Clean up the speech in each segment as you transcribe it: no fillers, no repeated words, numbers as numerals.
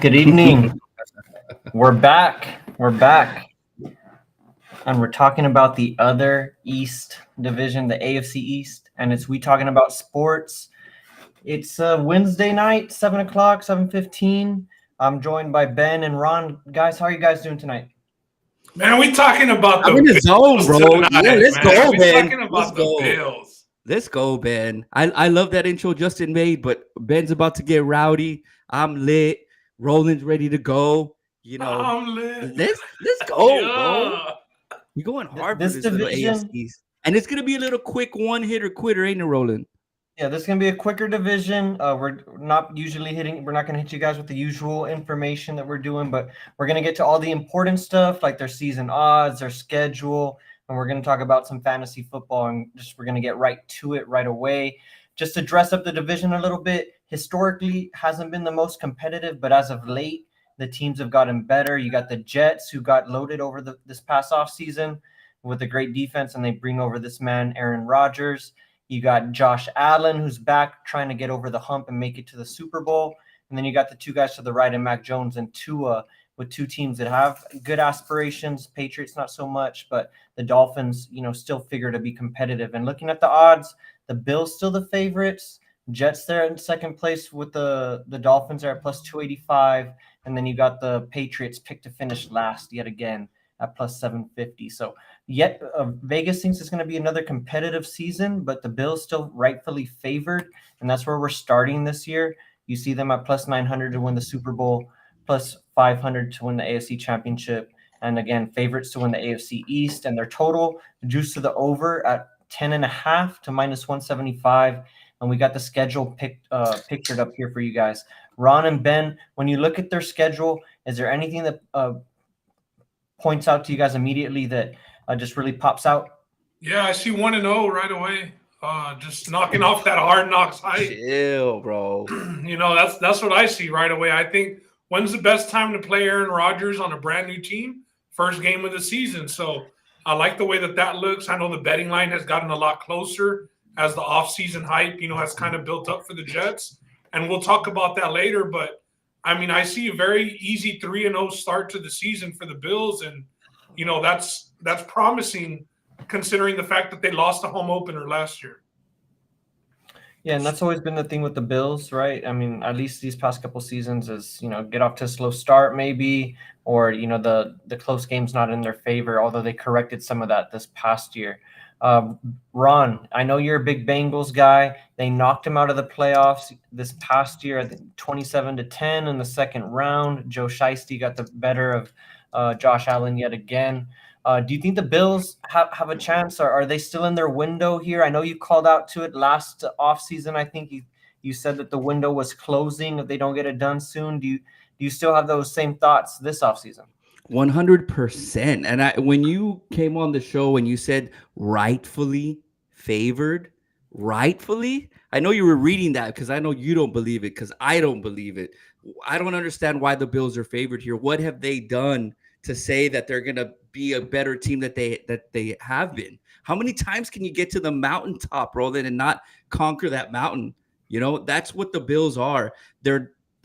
Good evening. We're back. And we're talking about the other East division, the AFC East. And it's we talking about sports. It's Wednesday night, 7 o'clock, 7:15. I'm joined by Ben and Ron. Guys, how are you guys doing tonight? Man, we talking about I'm the in the zone, bro. tonight, Yeah, let's man. go, We Ben. talking about Let's the go. Bills. Let's go, Ben. I love that intro Justin made, but Ben's about to get rowdy. I'm lit. Roland's ready to go. You know, I'm lit. let's go, bro. Yeah. We're going hard for This this little division- AFC, and it's gonna be a little quick one hitter quitter, ain't it, Roland? Yeah, this is gonna be a quicker division. We're not going to hit you guys with the usual information that we're doing, but we're gonna get to all the important stuff like their season odds, their schedule, and we're gonna talk about some fantasy football, and we're gonna get right to it right away. Just to dress up the division a little bit, historically hasn't been the most competitive, but as of late, the teams have gotten better. You got the Jets, who got loaded over this past offseason with a great defense, and they bring over this man, Aaron Rodgers. You got Josh Allen, who's back trying to get over the hump and make it to the Super Bowl. And then you got the two guys to the right, and Mac Jones and Tua, with two teams that have good aspirations. Patriots, not so much, but the Dolphins, still figure to be competitive. And looking at the odds, the Bills still the favorites. Jets there in second place with the Dolphins are at plus 285. And then you got the Patriots picked to finish last yet again at plus 750. So Vegas thinks it's going to be another competitive season, but the Bills still rightfully favored, and that's where we're starting this year. You see them at plus 900 to win the Super Bowl, plus 500 to win the AFC Championship, and again, favorites to win the AFC East, and their total juiced to the over at 10.5 to minus 175, and we got the schedule pictured up here for you guys. Ron and Ben, when you look at their schedule, is there anything that points out to you guys immediately that just really pops out? Yeah, I see 1-0 right away. Just knocking off that Hard Knocks hype. Chill, bro. That's what I see right away. I think when's the best time to play Aaron Rodgers on a brand new team? First game of the season. So I like the way that looks. I know the betting line has gotten a lot closer as the offseason hype, has kind of built up for the Jets. And we'll talk about that later. But, I see a very easy 3-0 start to the season for the Bills. And, that's promising considering the fact that they lost a home opener last year. Yeah, and that's always been the thing with the Bills, right? At least these past couple seasons is, get off to a slow start maybe, or, the close game's not in their favor, although they corrected some of that this past year. Ron, I know you're a big Bengals guy. They knocked him out of the playoffs this past year, I think 27-10 in the second round. Joe Shiesty got the better of Josh Allen yet again. Do you think the Bills have a chance, or are they still in their window here? I know you called out to it last offseason. I think you said that the window was closing if they don't get it done soon. Do you still have those same thoughts this offseason? 100%. And when you came on the show and you said rightfully favored, I know you were reading that because I know you don't believe it, because I don't believe it. I don't understand why the Bills are favored here. What have they done to say that they're going to be a better team that they have been? How many times can you get to the mountaintop, Roland, and not conquer that mountain? That's what the Bills are.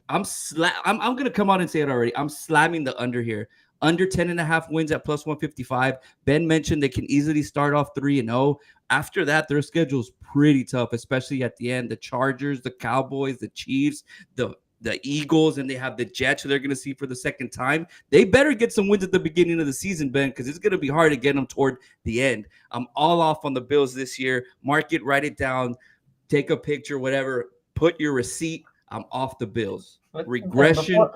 I'm going to come out and say it already. I'm slamming the under here. Under 10.5 wins at plus 155. Ben mentioned they can easily start off 3-0. After that, their schedule's pretty tough, especially at the end. The Chargers, the Cowboys, the Chiefs, the Eagles, and they have the Jets, who they're going to see for the second time. They better get some wins at the beginning of the season, Ben, because it's going to be hard to get them toward the end. I'm all off on the Bills this year. Mark it, write it down, take a picture, whatever. Put your receipt. I'm off the Bills. Regression.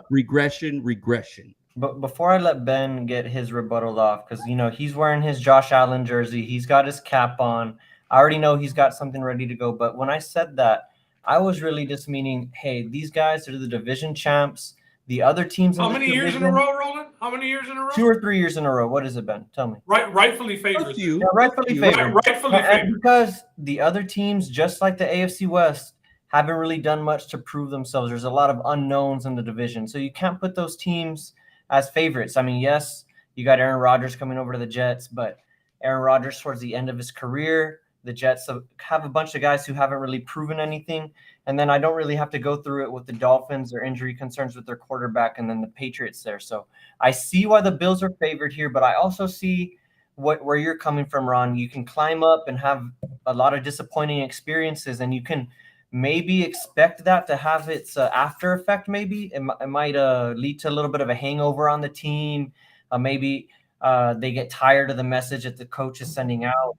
But before I let Ben get his rebuttal off, because, he's wearing his Josh Allen jersey. He's got his cap on. I already know he's got something ready to go. But when I said that, I was really just meaning, hey, these guys are the division champs. The other teams. How many years in a row, Roland? How many years in a row? 2 or 3 years in a row. What is it, Ben? Tell me. Rightfully favored. Yeah, rightfully favored. Rightfully favored. Because the other teams, just like the AFC West, haven't really done much to prove themselves. There's a lot of unknowns in the division. So you can't put those teams as favorites. Yes, you got Aaron Rodgers coming over to the Jets, but Aaron Rodgers towards the end of his career, the Jets have a bunch of guys who haven't really proven anything. And then I don't really have to go through it with the Dolphins or injury concerns with their quarterback and then the Patriots there. So I see why the Bills are favored here, but I also see where you're coming from, Ron. You can climb up and have a lot of disappointing experiences, and you can maybe expect that to have its after effect. Maybe it might lead to a little bit of a hangover on the team. Maybe they get tired of the message that the coach is sending out.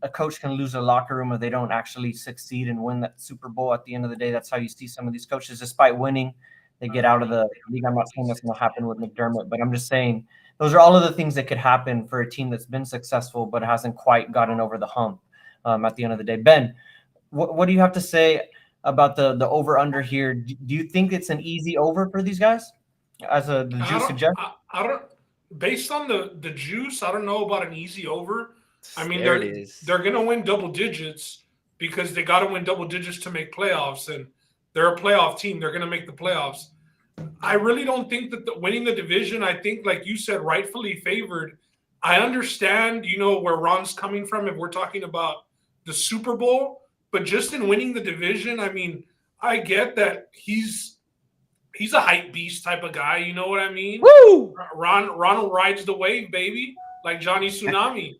A coach can lose a locker room if they don't actually succeed and win that Super Bowl. At the end of the day, that's how you see some of these coaches, despite winning, they get out of the league. I'm not saying that's going to happen with McDermott, but I'm just saying those are all of the things that could happen for a team that's been successful but hasn't quite gotten over the hump at the end of the day. Ben, what do you have to say about the over-under here? Do you think it's an easy over for these guys, as the juice suggests? I don't. Based on the juice, I don't know about an easy over. I mean, There it is. they're going to win double digits because they got to win double digits to make playoffs, and they're a playoff team. They're going to make the playoffs. I really don't think that winning the division, I think, like you said, rightfully favored. I understand, where Ron's coming from if we're talking about the Super Bowl, but just in winning the division, I mean, I get that he's a hype beast type of guy. You know what I mean? Woo! Ronald rides the wave, baby, like Johnny Tsunami.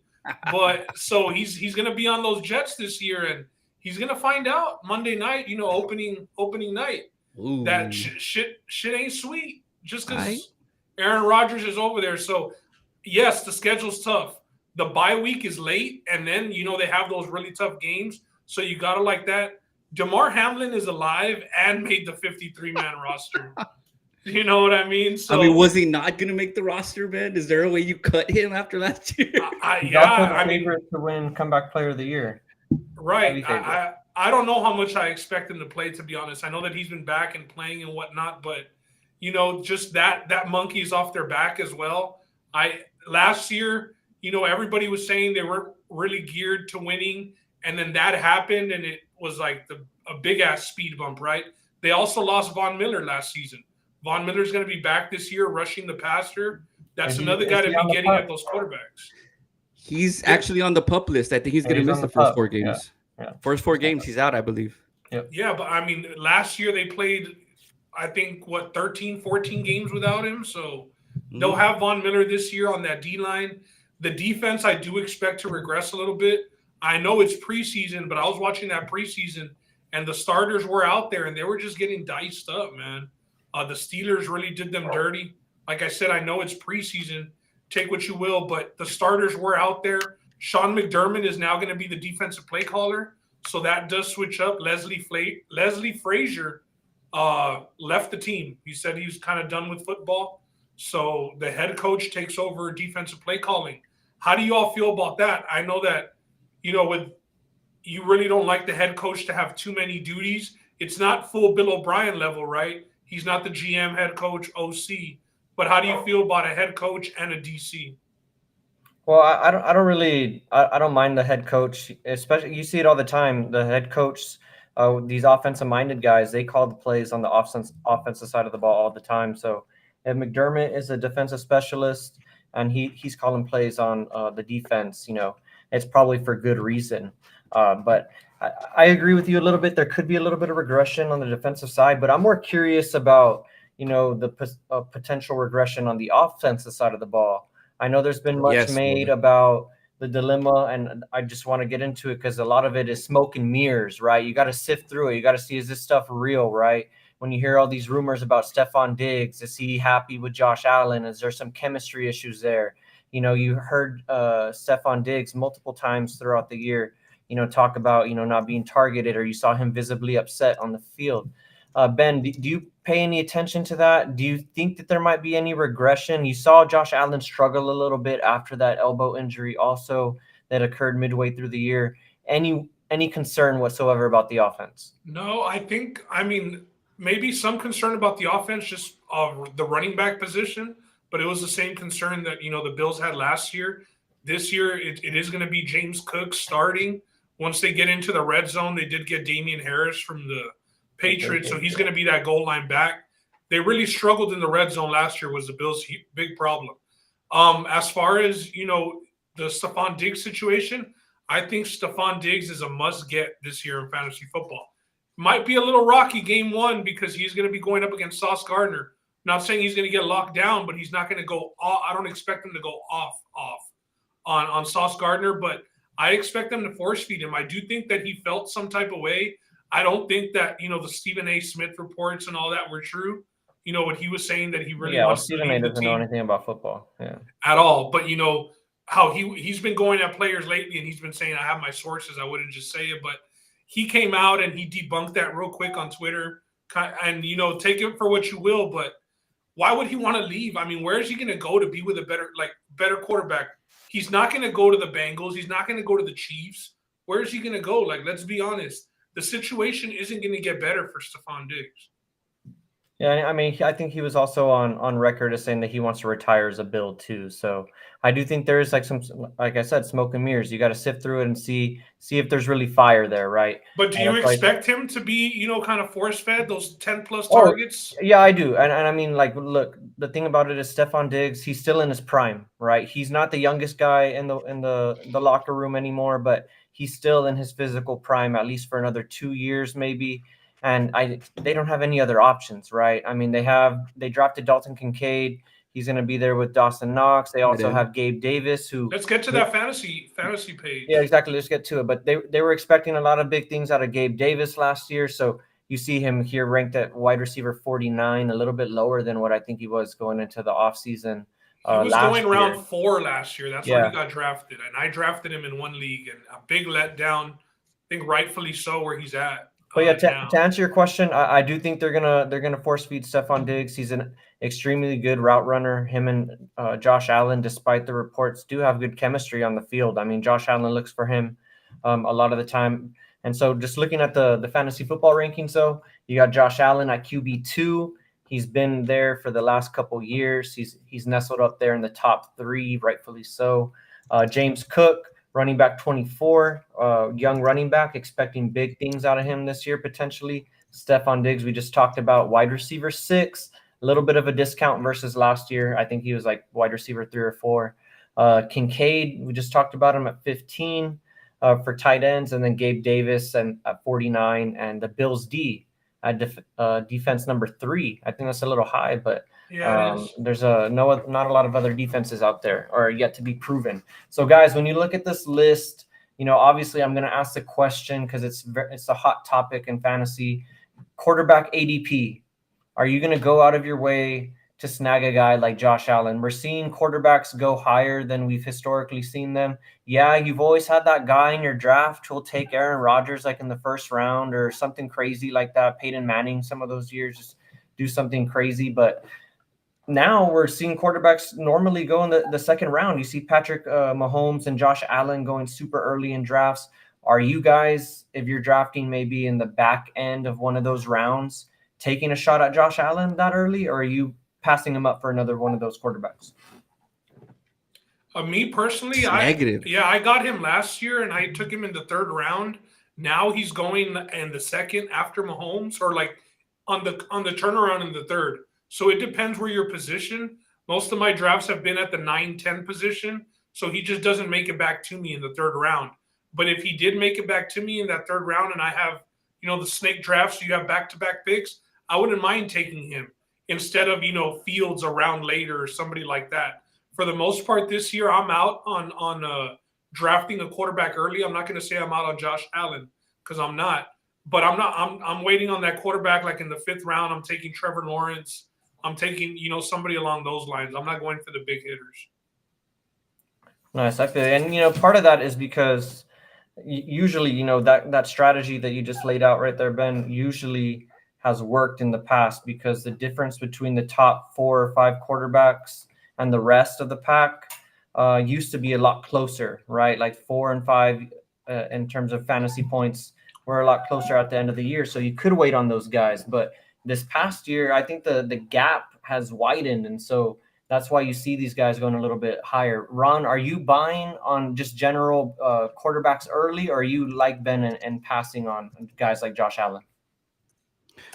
But so he's going to be on those Jets this year, and he's going to find out Monday night, opening night. Ooh. That shit ain't sweet just because Aaron Rodgers is over there. So, yes, the schedule's tough. The bye week is late, and then, they have those really tough games. So you got to like that. DeMar Hamlin is alive and made the 53-man roster. You know what I mean? So, was he not going to make the roster, man? Is there a way you cut him after last year? Favorite to win comeback player of the year. Right. I don't know how much I expect him to play, to be honest. I know that he's been back and playing and whatnot, but just that monkey is off their back as well. Last year, everybody was saying they weren't really geared to winning, and then that happened, and it was like a big ass speed bump, right? They also lost Von Miller last season. Von Miller's going to be back this year, rushing the passer. That's another guy to be getting at those quarterbacks. He's actually on the PUP list. I think he's going to miss the first 4 games. Yeah. First 4 games, he's out, I believe. Yep. Yeah, but I mean, last year they played, I think, 13, 14 games without him. So they'll have Von Miller this year on that D-line. The defense, I do expect to regress a little bit. I know it's preseason, but I was watching that preseason, and the starters were out there, and they were just getting diced up, man. The Steelers really did them dirty. Like I said, I know it's preseason. Take what you will, but the starters were out there. Sean McDermott is now going to be the defensive play caller, so that does switch up. Leslie Frazier left the team. He said he was kind of done with football, so the head coach takes over defensive play calling. How do you all feel about that? I know that, you really don't like the head coach to have too many duties. It's not full Bill O'Brien level, right? He's not the GM, head coach, OC. But how do you feel about a head coach and a DC? Well, I don't mind the head coach, especially you see it all the time. The head coach, these offensive-minded guys, they call the plays on the offensive side of the ball all the time. So if McDermott is a defensive specialist and he's calling plays on the defense, it's probably for good reason. But I agree with you a little bit. There could be a little bit of regression on the defensive side, but I'm more curious about, the potential regression on the offensive side of the ball. I know there's been much made about the dilemma, and I just want to get into it because a lot of it is smoke and mirrors, right? You got to sift through it. You got to see, is this stuff real, right? When you hear all these rumors about Stephon Diggs, is he happy with Josh Allen? Is there some chemistry issues there? You heard Stephon Diggs multiple times throughout the year, talk about, not being targeted, or you saw him visibly upset on the field. Ben, do you pay any attention to that? Do you think that there might be any regression? You saw Josh Allen struggle a little bit after that elbow injury also that occurred midway through the year. Any concern whatsoever about the offense? No, maybe some concern about the offense, just the running back position, but it was the same concern that, the Bills had last year. This year, it is going to be James Cook starting. Once they get into the red zone, they did get Damian Harris from the Patriots, so he's going to be that goal line back. They really struggled in the red zone last year, was the Bills' big problem. As far as, the Stephon Diggs situation, I think Stephon Diggs is a must-get this year in fantasy football. Might be a little rocky game one because he's going to be going up against Sauce Gardner. Not saying he's going to get locked down, but he's not going to go off. I don't expect him to go off on Sauce Gardner, but I expect them to force feed him. I do think that he felt some type of way. I don't think that, the Stephen A. Smith reports and all that were true. What he was saying that he really wants Stephen to A. leave the doesn't team know anything about football. at all. But how he's been going at players lately, and he's been saying, I have my sources, I wouldn't just say it, but he came out and he debunked that real quick on Twitter. And take it for what you will, but why would he want to leave? I mean, where is he going to go to be with a better quarterback? He's not going to go to the Bengals. He's not going to go to the Chiefs. Where is he going to go? Like, let's be honest. The situation isn't going to get better for Stephon Diggs. Yeah, I mean, I think he was also on record as saying that he wants to retire as a Bill too. So I do think there is like I said, smoke and mirrors. You got to sift through it and see if there's really fire there, right? But do you expect him to be, kind of force fed those 10+ targets? Yeah, I do. And I mean, like, look, the thing about it is Stephon Diggs, he's still in his prime, right? He's not the youngest guy in the locker room anymore, but he's still in his physical prime, at least for another 2 years, maybe. And they don't have any other options, right? I mean, they drafted Dalton Kincaid. He's going to be there with Dawson Knox. They also have Gabe Davis, who. Let's get to that fantasy page. Yeah, exactly. Let's get to it. But they were expecting a lot of big things out of Gabe Davis last year. So you see him here ranked at wide receiver 49, a little bit lower than what I think he was going into the offseason. He was going round 4 last year. That's where he got drafted. And I drafted him in one league, and a big letdown. I think rightfully so where he's at. But yeah, to answer your question, I do think they're gonna force feed Stephon Diggs. He's an extremely good route runner. Him and Josh Allen, despite the reports, do have good chemistry on the field. I mean, Josh Allen looks for him a lot of the time. And so just looking at the fantasy football rankings, though, you got Josh Allen at QB2. He's been there for the last couple years. He's nestled up there in the top 3, rightfully so. James Cook, running back 24, young running back, expecting big things out of him this year potentially. Stephon Diggs, we just talked about, wide receiver 6, a little bit of a discount versus last year. I think he was like wide receiver 3 or 4. Kincaid, we just talked about him at 15 for tight ends, and then Gabe Davis and at 49, and the Bills D at defense number 3. I think that's a little high, but there's not a lot of other defenses out there or yet to be proven. So guys, when you look at this list, obviously I'm going to ask the question because it's a hot topic in fantasy. Quarterback ADP. Are you going to go out of your way to snag a guy like Josh Allen? We're seeing quarterbacks go higher than we've historically seen them. Yeah, you've always had that guy in your draft who'll take Aaron Rodgers like in the first round or something crazy like that. Peyton Manning, some of those years, just do something crazy. But now we're seeing quarterbacks normally go in the second round. You see Patrick Mahomes and Josh Allen going super early in drafts. Are you guys, if you're drafting maybe in the back end of one of those rounds, taking a shot at Josh Allen that early, or are you passing him up for another one of those quarterbacks? Me personally, I got him last year, and I took him in the 3rd round. Now he's going in the 2nd after Mahomes, or like on the turnaround in the 3rd. So it depends where you're positioned. Most of my drafts have been at the 9-10 position, so he just doesn't make it back to me in the 3rd round. But if he did make it back to me in that 3rd round, and I have, the snake drafts, so you have back-to-back picks, I wouldn't mind taking him instead of, Fields around later or somebody like that. For the most part this year, I'm out on drafting a quarterback early. I'm not going to say I'm out on Josh Allen because I'm not. But I'm waiting on that quarterback like in the 5th round. I'm taking Trevor Lawrence. I'm taking, somebody along those lines. I'm not going for the big hitters. Nice. I feel it. And, part of that is because usually, that strategy that you just laid out right there, Ben, usually has worked in the past because the difference between the top 4 or 5 quarterbacks and the rest of the pack used to be a lot closer, right? Like 4 and 5 in terms of fantasy points were a lot closer at the end of the year. So you could wait on those guys. But this past year, I think the gap has widened. And so that's why you see these guys going a little bit higher. Ron, are you buying on just general quarterbacks early, or are you like Ben and passing on guys like Josh Allen?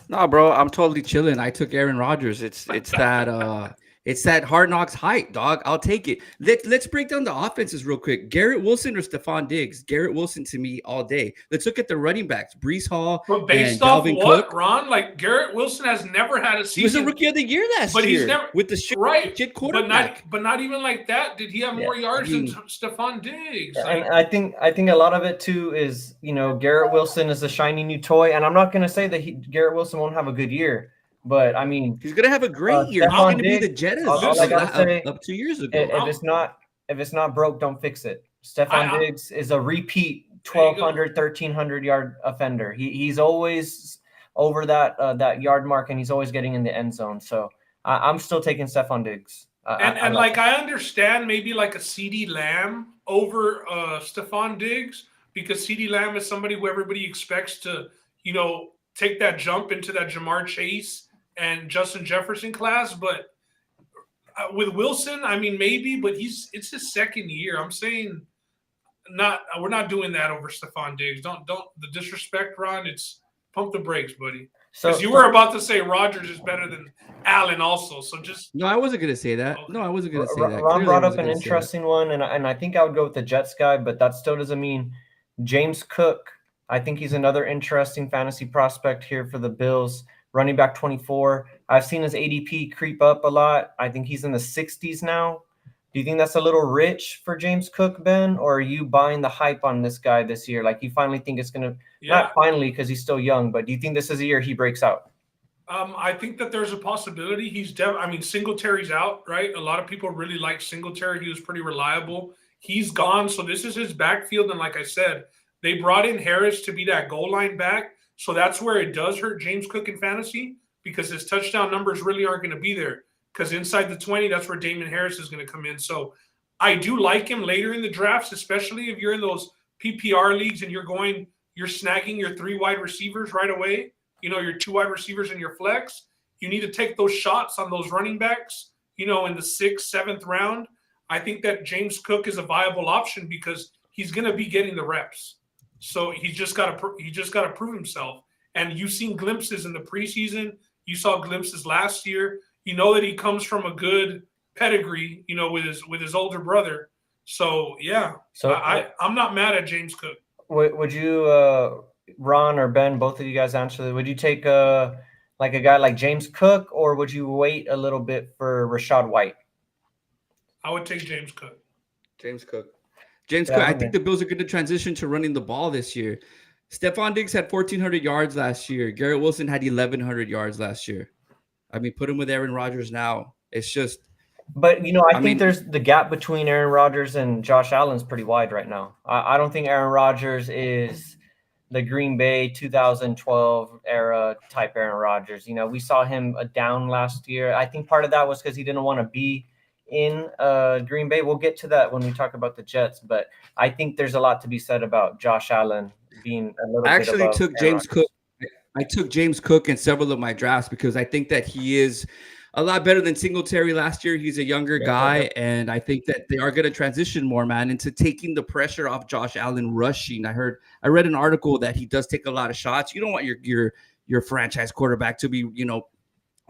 No, bro, I'm totally chilling. I took Aaron Rodgers. It's that It's that Hard Knocks hype, dog. I'll take it. Let's break down the offenses real quick. Garrett Wilson or Stephon Diggs? Garrett Wilson to me all day. Let's look at the running backs. Brees Hall But and based off Dalvin what, Cook. Ron? Like Garrett Wilson has never had a season. He was a rookie of the year last but year he's never with the shit right. quarterback. But not even like that. Did he have more yards I mean, than Stephon Diggs? And I think a lot of it too is, Garrett Wilson is a shiny new toy, and I'm not going to say that Garrett Wilson won't have a good year, but I mean, he's gonna have a great year. He's Stephon gonna be the Diggs, Jettas all I gotta say, up 2 years ago. if it's not broke, don't fix it. Stephon Diggs is a repeat 1,200, 1,300 yard offender. He's always over that yard mark, and he's always getting in the end zone. So I'm still taking Stephon Diggs. I understand maybe like a CeeDee Lamb over Stephon Diggs, because CeeDee Lamb is somebody who everybody expects to, take that jump into that Jamar Chase and Justin Jefferson class. But with Wilson, I mean, maybe, but it's his second year. I'm saying we're not doing that over Stephon Diggs. Don't the disrespect, Ron. It's pump the brakes, buddy. Because you were about to say Rodgers is better than Allen also. So just no, I wasn't gonna say that. Okay. No, I wasn't gonna say that. Ron brought up an interesting one, and I think I would go with the Jets guy, but that still doesn't mean James Cook. I think he's another interesting fantasy prospect here for the Bills. Running back 24. I've seen his ADP creep up a lot. I think he's in the 60s now. Do you think that's a little rich for James Cook, Ben? Or are you buying the hype on this guy this year? Like, you finally think it's going to not finally, because he's still young, but do you think this is a year he breaks out? I think that there's a possibility. Singletary's out, right? A lot of people really like Singletary. He was pretty reliable. He's gone. So this is his backfield. And like I said, they brought in Harris to be that goal line back. So that's where it does hurt James Cook in fantasy, because his touchdown numbers really aren't going to be there. Because inside the 20, that's where Damon Harris is going to come in. So I do like him later in the drafts, especially if you're in those PPR leagues and you're snagging your 3 wide receivers right away, your 2 wide receivers in your flex. You need to take those shots on those running backs, in the 6th, 7th round. I think that James Cook is a viable option because he's going to be getting the reps. So he just got to prove himself. And you've seen glimpses in the preseason. You saw glimpses last year. You know that he comes from a good pedigree, with his older brother. So yeah. So I'm not mad at James Cook. Would you, Ron or Ben, both of you guys answer? Would you take a guy like James Cook, or would you wait a little bit for Rachaad White? I would take James Cook. James Cook. I think the Bills are going to transition to running the ball this year. Stephon Diggs had 1,400 yards last year. Garrett Wilson had 1,100 yards last year. I mean, put him with Aaron Rodgers now. It's just. But, I think there's the gap between Aaron Rodgers and Josh Allen's pretty wide right now. I don't think Aaron Rodgers is the Green Bay 2012 era type Aaron Rodgers. We saw him down last year. I think part of that was because he didn't want to be in Green Bay. We'll get to that when we talk about the Jets, but I think there's a lot to be said about Josh Allen being a little I bit actually took James Cook. I took James Cook in several of my drafts because I think that he is a lot better than Singletary last year. He's a younger guy, and I think that they are going to transition more, man, into taking the pressure off Josh Allen rushing. I read an article that he does take a lot of shots. You don't want your franchise quarterback to be,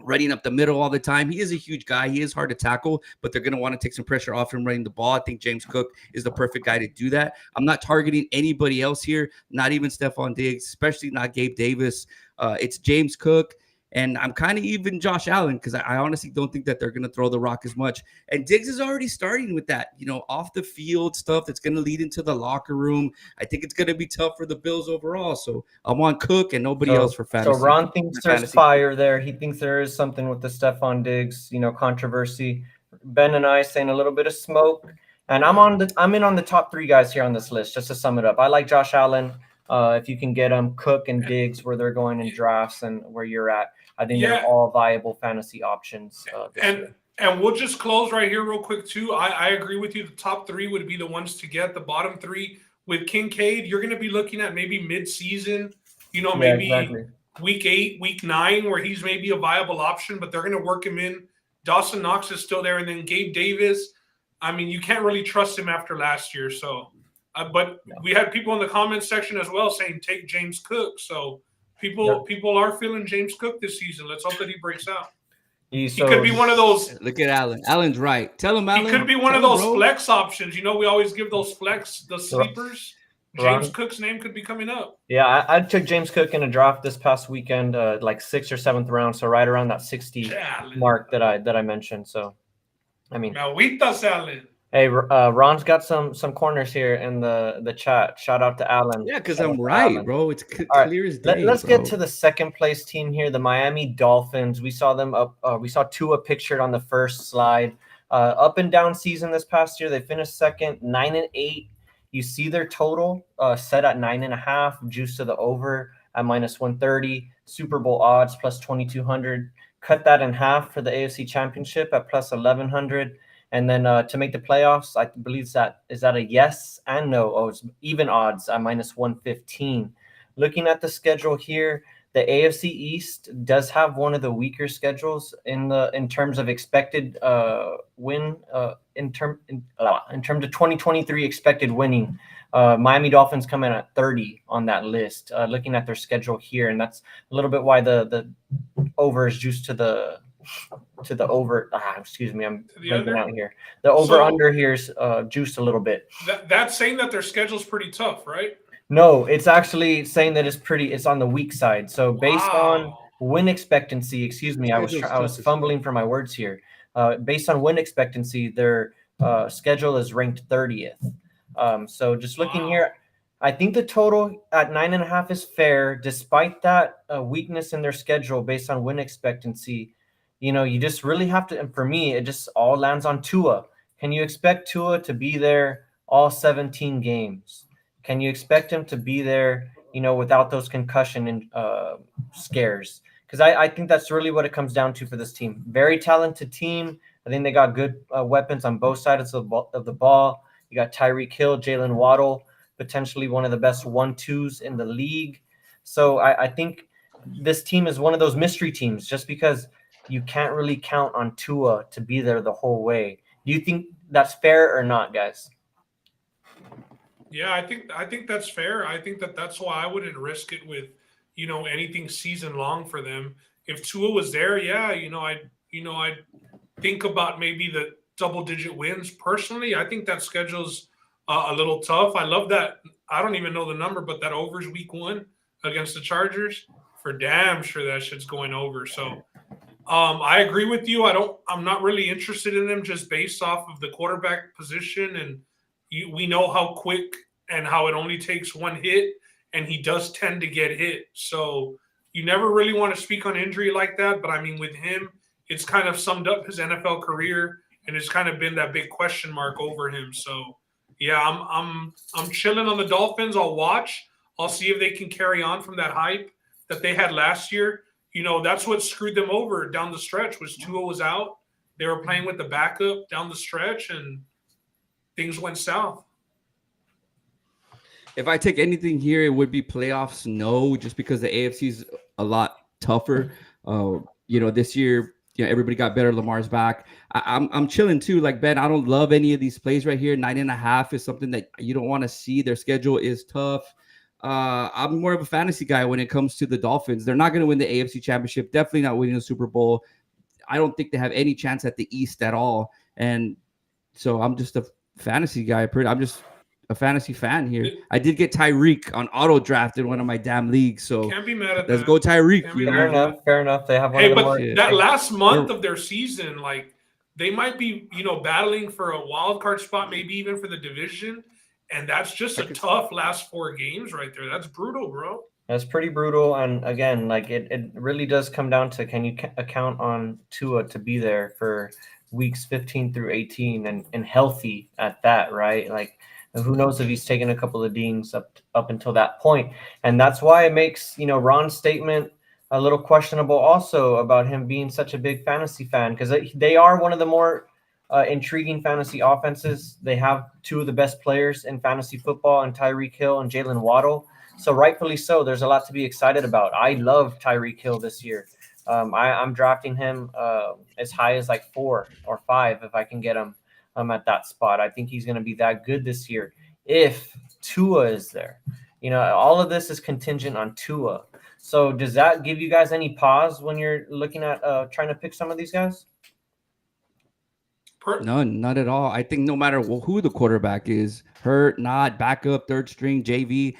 running up the middle all the time. He is a huge guy. He is hard to tackle, but they're going to want to take some pressure off him running the ball. I think James Cook is the perfect guy to do that. I'm not targeting anybody else here, not even Stephon Diggs, especially not Gabe Davis. It's James Cook. And I'm kind of even Josh Allen because I honestly don't think that they're going to throw the rock as much. And Diggs is already starting with that, off the field stuff that's going to lead into the locker room. I think it's going to be tough for the Bills overall. So I want Cook and nobody else for fantasy. So Ron thinks there's fire there. He thinks there is something with the Stephon Diggs, controversy. Ben and I saying a little bit of smoke. And I'm in on the top 3 guys here on this list, just to sum it up. I like Josh Allen. If you can get them, Cook and Diggs, where they're going in drafts and where you're at. I think they're all viable fantasy options. And we'll just close right here real quick, too. I agree with you. The top 3 would be the ones to get. The bottom 3 with Kincaid, you're going to be looking at maybe mid-season, maybe week 8, week 9, where he's maybe a viable option, but they're going to work him in. Dawson Knox is still there. And then Gabe Davis, I mean, you can't really trust him after last year. So, but we had people in the comments section as well saying take James Cook. So, People are feeling James Cook this season. Let's hope that he breaks out. He could be one of those. Look at Allen. Allen's right. Tell him, Allen. He could be one of Tell him, those bro. flex options. You know, we always give those flex, the sleepers. James Ron? Cook's name could be coming up. Yeah, I took James Cook in a draft this past weekend, like 6th or 7th round, so right around that 60 mark that I mentioned. So, I mean, Agüitas, Allen. hey, Ron's got some corners here in the chat. Shout out to Alan. Yeah, because Shout out I'm to right, Alan. bro. It's All right, clear as day. Let's bro. get to the second place team here, the Miami Dolphins. We saw them up. We saw Tua pictured on the first slide. Up and down season this past year. They finished second, 9-8. You see their total set at 9.5, juice to the over at -130. Super Bowl odds plus 2,200. Cut that in half for the AFC Championship at plus 1,100. And then to make the playoffs, I believe is that a yes and no. Oh, it's even odds at -115. Looking at the schedule here, the AFC East does have one of the weaker schedules in terms of expected win in terms of 2023 expected winning. Miami Dolphins come in at 30 on that list. Looking at their schedule here, and that's a little bit why the over is juiced to the over. Excuse me, I'm blanking out here. The over under here is juiced a little bit. That's saying that their schedule's pretty tough, right? No, it's actually saying that it's on the weak side. So based on win expectancy, excuse me, I was fumbling for my words here. Based on win expectancy, their schedule is ranked 30th. So just looking here, I think the total at 9.5 is fair, despite that weakness in their schedule based on win expectancy. You know, you just really have to, and for me, it just all lands on Tua. Can you expect Tua to be there all 17 games? Can you expect him to be there, you know, without those concussion and scares? Because I think that's really what it comes down to for this team. Very talented team. I think they got good weapons on both sides of the ball. You got Tyreek Hill, Jalen Waddle, potentially one of the best 1-2s in the league. So I think this team is one of those mystery teams just because you can't really count on Tua to be there the whole way. Do you think that's fair or not, guys? Yeah, I think that's fair. I think that's why I wouldn't risk it with, you know, anything season long for them. If Tua was there, yeah, I'd think about maybe the double-digit wins. Personally, I think that schedule's a little tough. I love that. I don't even know the number, but that overs week 1 against the Chargers, for damn sure that shit's going over. So I agree with you. I'm not really interested in them just based off of the quarterback position, and we know how quick and how it only takes one hit, and he does tend to get hit. So you never really want to speak on injury like that. But I mean, with him, it's kind of summed up his NFL career, and it's kind of been that big question mark over him. So yeah, I'm chilling on the Dolphins. I'll watch. I'll see if they can carry on from that hype that they had last year. You know, that's what screwed them over down the stretch. Was Tua was out. They were playing with the backup down the stretch, and things went south. If I take anything here, it would be playoffs. No, just because the AFC is a lot tougher. This year, everybody got better. Lamar's back. I'm chilling too. Like Ben, I don't love any of these plays right here. 9.5 is something that you don't want to see. Their schedule is tough. I'm more of a fantasy guy when it comes to the Dolphins. They're not going to win the AFC Championship. Definitely not winning the Super Bowl. I don't think they have any chance at the East at all. And so I'm just a fantasy guy. I'm just a fantasy fan here. I did get Tyreek on auto draft in one of my damn leagues. So can't be mad at let's that. go Tyreek. Fair enough. They have one Hey, of the but more. that last month of their season, like they might be, battling for a wild card spot, maybe even for the division. And that's just a tough last 4 games right there. That's brutal, bro. That's pretty brutal. And again, like it really does come down to, can you account on Tua to be there for weeks 15 through 18 and healthy at that, right? Like, who knows if he's taken a couple of dings up until that point. And that's why it makes, Ron's statement a little questionable also about him being such a big fantasy fan, because they are one of the more intriguing fantasy offenses. They have 2 of the best players in fantasy football, and Tyreek Hill and Jalen Waddle. So rightfully so, there's a lot to be excited about. I love Tyreek Hill this year. I'm drafting him as high as like 4 or 5 if I can get him at that spot. I think he's going to be that good this year if Tua is there. All of this is contingent on Tua. So does that give you guys any pause when you're looking at trying to pick some of these guys? None, not at all. I think no matter who the quarterback is, hurt, not, backup, third string, JV,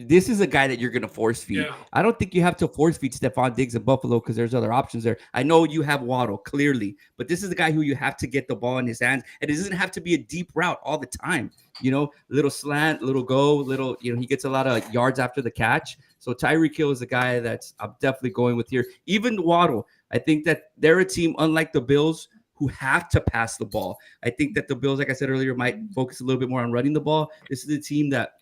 this is a guy that you're going to force feed. Yeah. I don't think you have to force feed Stephon Diggs in Buffalo because there's other options there. I know you have Waddle, clearly, but this is the guy who you have to get the ball in his hands, and it doesn't have to be a deep route all the time. Little slant, little go, little, he gets a lot of yards after the catch. So Tyreek Hill is a guy I'm definitely going with here. Even Waddle, I think that they're a team, unlike the Bills, who have to pass the ball. I think that the Bills, like I said earlier, might focus a little bit more on running the ball. This is a team that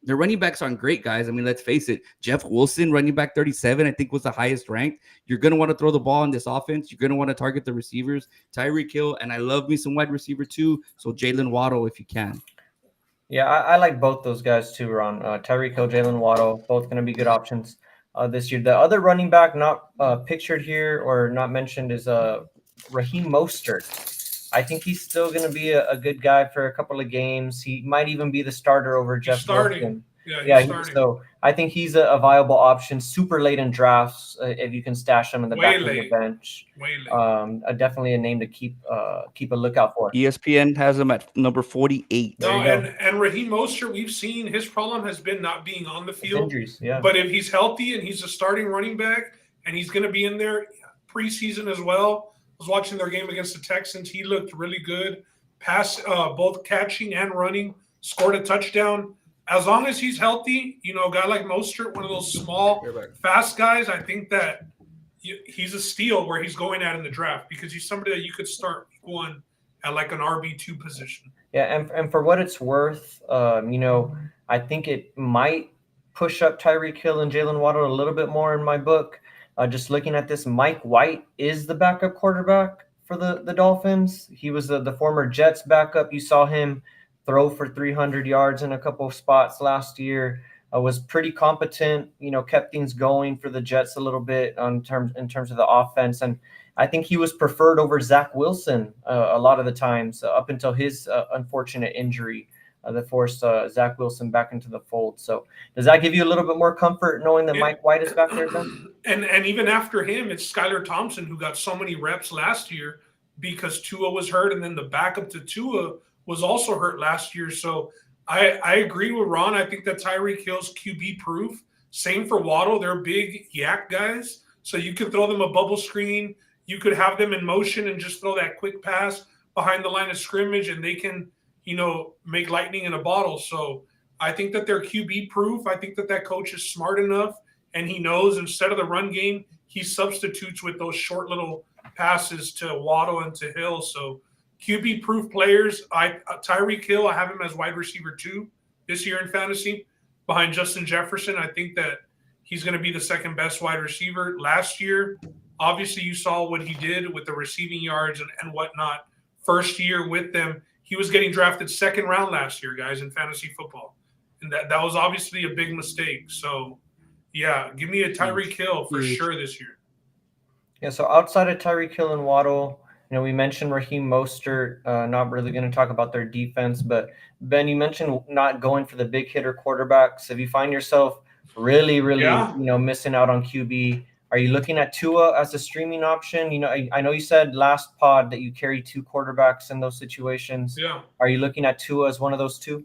their running backs aren't great, guys. I mean, let's face it. Jeff Wilson, running back 37, I think was the highest ranked. You're going to want to throw the ball in this offense. You're going to want to target the receivers. Tyreek Hill, and I love me some wide receiver too. So Jalen Waddle, if you can. Yeah, I like both those guys too, Ron. Tyreek Hill, Jalen Waddle, both going to be good options this year. The other running back not pictured here or not mentioned is Raheem Mostert. I think he's still going to be a good guy for a couple of games. He might even be the starter over Jeff Wilson. So I think he's a viable option. Super late in drafts if you can stash him in the back of the bench. Definitely a name to keep a lookout for. ESPN has him at number 48. And Raheem Mostert, we've seen his problem has been not being on the field. Injuries, yeah. But if he's healthy and he's a starting running back and he's going to be in there preseason as well. I was watching their game against the Texans. He looked really good. Both catching and running, scored a touchdown. As long as he's healthy, a guy like Mostert, one of those small, fast guys, I think that he's a steal where he's going at in the draft because he's somebody that you could start one at like an RB2 position. Yeah, and for what it's worth, I think it might push up Tyreek Hill and Jalen Waddle a little bit more in my book. Just looking at this, Mike White is the backup quarterback for the Dolphins. He was the former Jets backup. You saw him throw for 300 yards in a couple of spots last year. Was pretty competent, kept things going for the Jets a little bit in terms of the offense. And I think he was preferred over Zach Wilson a lot of the times up until his unfortunate injury that forced Zach Wilson back into the fold. So does that give you a little bit more comfort knowing that Mike White is back there then? And even after him, it's Skylar Thompson who got so many reps last year because Tua was hurt, and then the backup to Tua was also hurt last year. So I agree with Ron. I think that Tyreek Hill's QB proof. Same for Waddle. They're big yak guys. So you could throw them a bubble screen. You could have them in motion and just throw that quick pass behind the line of scrimmage, and they can make lightning in a bottle. So I think that they're QB proof. I think that coach is smart enough, and he knows instead of the run game, he substitutes with those short little passes to Waddle and to Hill. So QB proof players. Tyreek Hill, I have him as wide receiver 2 this year in fantasy behind Justin Jefferson. I think that he's going to be the second best wide receiver. Last year, obviously you saw what he did with the receiving yards and whatnot. First year with them, he was getting drafted second round last year, guys, in fantasy football. And that was obviously a big mistake. So, yeah, give me a Tyreek Hill for sure this year. Yeah, so outside of Tyreek Hill and Waddle, we mentioned Raheem Mostert, not really going to talk about their defense. But, Ben, you mentioned not going for the big hitter quarterbacks. If you find yourself really, missing out on QB, are you looking at Tua as a streaming option? I know you said last pod that you carry 2 quarterbacks in those situations. Yeah. Are you looking at Tua as one of those 2?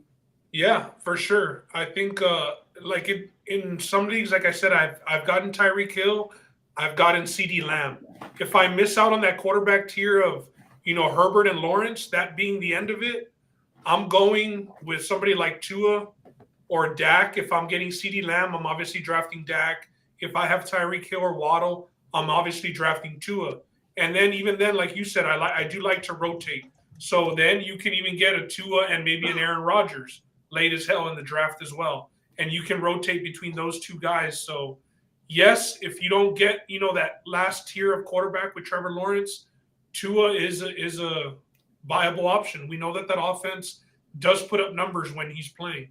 Yeah, for sure. I think in some leagues, like I said, I've gotten Tyreek Hill. I've gotten CeeDee Lamb. If I miss out on that quarterback tier of, Herbert and Lawrence, that being the end of it, I'm going with somebody like Tua or Dak. If I'm getting CeeDee Lamb, I'm obviously drafting Dak. If I have Tyreek Hill or Waddle, I'm obviously drafting Tua. And then even then, like you said, I do like to rotate. So then you can even get a Tua and maybe an Aaron Rodgers late as hell in the draft as well. And you can rotate between those 2 guys. So, yes, if you don't get, that last tier of quarterback with Trevor Lawrence, Tua is a viable option. We know that offense does put up numbers when he's playing.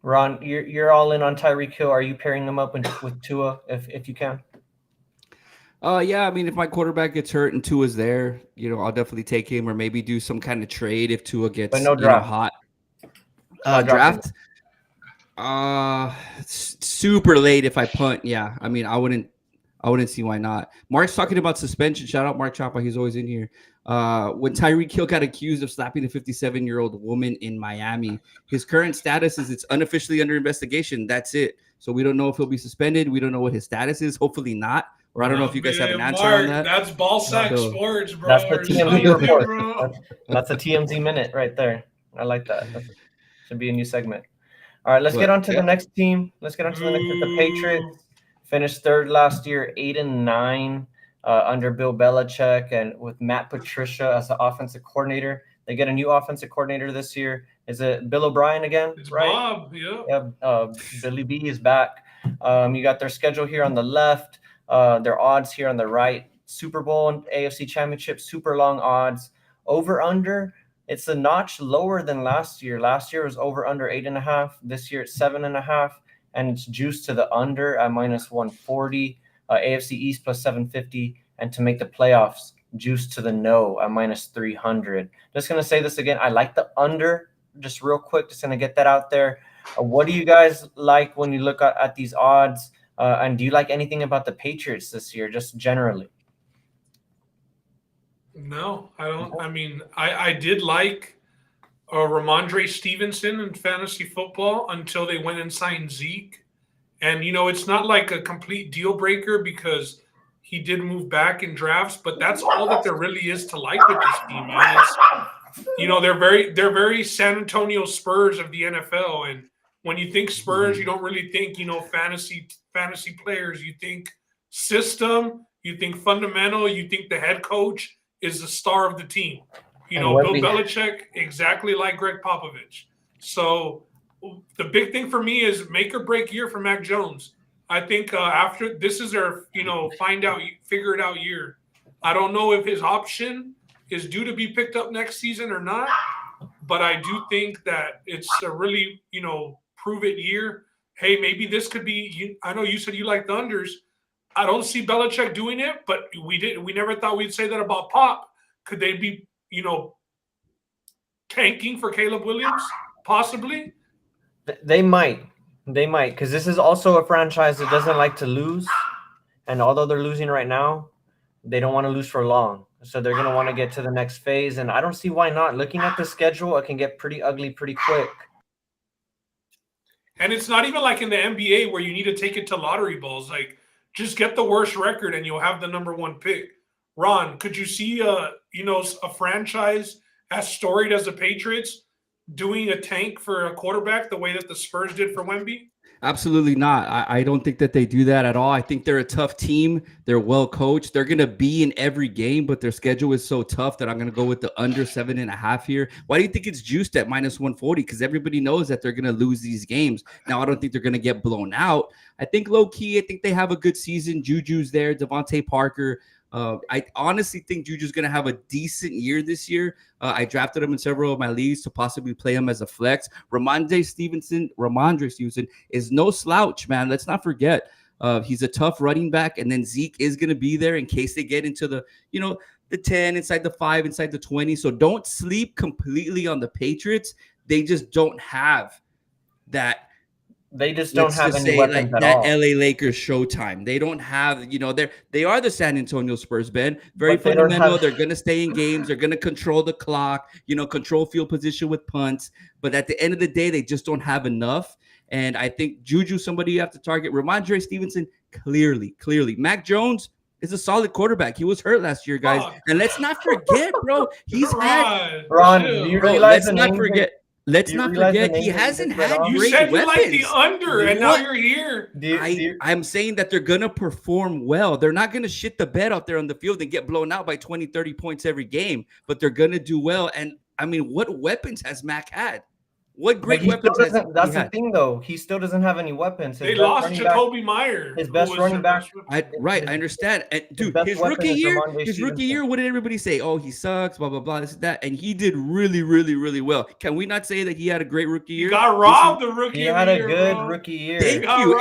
Ron, you're all in on Tyreek Hill. Are you pairing them up with Tua if you can? Yeah, I mean, if my quarterback gets hurt and Tua's there, I'll definitely take him or maybe do some kind of trade if Tua gets but no draft. hot. Draft. Super late if I punt. Yeah, I mean, I wouldn't see why not. Mark's talking about suspension. Shout out Mark Chapa. He's always in here. When Tyreek Hill got accused of slapping a 57-year-old woman in Miami, his current status is it's unofficially under investigation. That's it. So we don't know if he'll be suspended. We don't know what his status is. Hopefully not. Or I don't know if you guys have an answer Mark, on that. That's ball sack So- sports, bro. That's the or TMZ something, report. bro. That's a TMZ minute right there. I like that. That should be a new segment. All right, let's get But, on to yeah. the next team. Let's get on to the next. The Patriots finished third last year, 8-9 under Bill Belichick, and with Matt Patricia as the offensive coordinator. They get a new offensive coordinator this year. Is it Bill O'Brien again? It's right? Bob, yeah. Yeah, Billy B is back. You got their schedule here on the left, their odds here on the right. Super Bowl and AFC Championship, super long odds. Over under, it's a notch lower than last year. Last year was over under 8.5. This year it's 7.5, and it's juiced to the under at -140. AFC East plus 750, and to make the playoffs, juiced to the no at -300. Just gonna say this again. I like the under. Just real quick, just gonna get that out there. What do you guys like when you look at these odds? And do you like anything about the Patriots this year, just generally? No, I don't. I mean, I did like Ramondre Stevenson in fantasy football until they went and signed Zeke. And, it's not like a complete deal breaker because he did move back in drafts, but that's all that there really is to like with this team, man. It's, they're very San Antonio Spurs of the NFL. And when you think Spurs, you don't really think, fantasy players. You think system, you think fundamental, you think the head coach is the star of the team. Bill Belichick, exactly like Greg Popovich. So the big thing for me is make or break year for Mac Jones. I think after this is their, figure it out year. I don't know if his option is due to be picked up next season or not, but I do think that it's a really, prove it year. Hey, maybe this could be, I know you said you like the unders. I don't see Belichick doing it, but we never thought we'd say that about Pop. Could they be, tanking for Caleb Williams? Possibly. They might, because this is also a franchise that doesn't like to lose. And although they're losing right now, they don't want to lose for long. So they're going to want to get to the next phase. And I don't see why not. Looking at the schedule, it can get pretty ugly pretty quick. And it's not even like in the NBA where you need to take it to lottery balls. Like, just get the worst record and you'll have the number one pick. Ron, could you see a franchise as storied as the Patriots doing a tank for a quarterback the way that the Spurs did for Wemby? Absolutely not. I don't think that they do that at all. I think they're a tough team. They're well coached. They're going to be in every game, but their schedule is so tough that I'm going to go with the under 7.5 here. Why do you think it's juiced at -140? Because everybody knows that they're going to lose these games. Now, I don't think they're going to get blown out. I think low-key, I think they have a good season. Juju's there, Devontae Parker. I honestly think Juju's going to have a decent year this year. I drafted him in several of my leagues to possibly play him as a flex. Ramondre Stevenson is no slouch, man. Let's not forget. He's a tough running back, and then Zeke is going to be there in case they get into the 10, inside the 5, inside the 20. So don't sleep completely on the Patriots. They just don't have that. They just don't have any weapons at all. LA Lakers showtime. They don't have, they are the San Antonio Spurs, Ben. Very fundamental. They're going to stay in games. They're going to control the clock, control field position with punts. But at the end of the day, they just don't have enough. And I think Juju, somebody you have to target. Ramondre Stevenson, clearly. Mac Jones is a solid quarterback. He was hurt last year, guys. And let's not forget, bro. He's had. Ron, do you realize let's not forget. Let's not forget he hasn't had great weapons. You said you like the under, and now you're here. I'm saying that they're going to perform well. They're not going to shit the bed out there on the field and get blown out by 20, 30 points every game, but they're going to do well. And, I mean, what weapons has Mac had? What great weapons has he had? That's the thing, though. He still doesn't have any weapons. They lost Jacoby Meyer. His best running back. I understand. And, dude, his rookie year, what did everybody say? Oh, he sucks, blah, blah, blah, this and that. And he did really, really, really well. Can we not say that he had a great rookie year? He got robbed the rookie year. He had a good rookie year. Thank you.